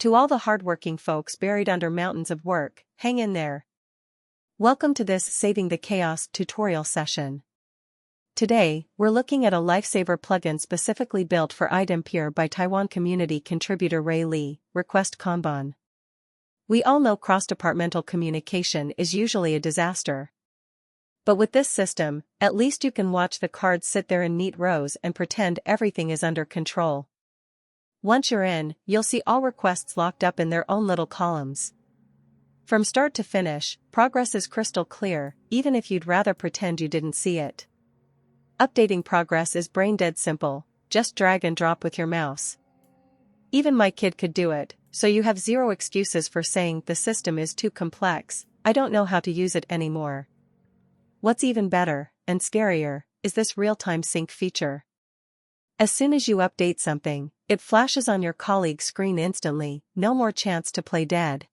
To all the hardworking folks buried under mountains of work, hang in there. Welcome to this Saving the Chaos tutorial session. Today, we're looking at a lifesaver plugin specifically built for iDempiere by Taiwan community contributor Ray Lee, request Kanban. We all know cross-departmental communication is usually a disaster. But with this system, at least you can watch the cards sit there in neat rows and pretend everything is under control. Once you're in, you'll see all requests locked up in their own little columns. From start to finish, progress is crystal clear, even if you'd rather pretend you didn't see it. Updating progress is brain-dead simple, just drag and drop with your mouse. Even my kid could do it, so you have zero excuses for saying the system is too complex, I don't know how to use it anymore. What's even better, and scarier, is this real-time sync feature. As soon as you update something, it flashes on your colleague's screen instantly, no more chance to play dead.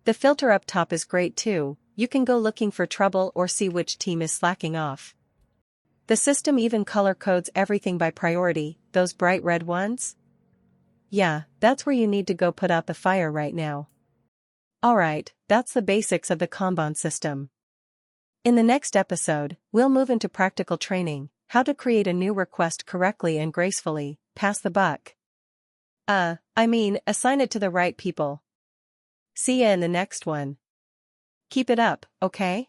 The filter up top is great too, you can go looking for trouble or see which team is slacking off. The system even color codes everything by priority, those bright red ones? Yeah, that's where you need to go put out the fire right now. Alright, that's the basics of the Kanban system. In the next episode, we'll move into practical training, how to create a new request correctly and gracefully, pass the buck. Assign it to the right people. See ya in the next one. Keep it up, okay?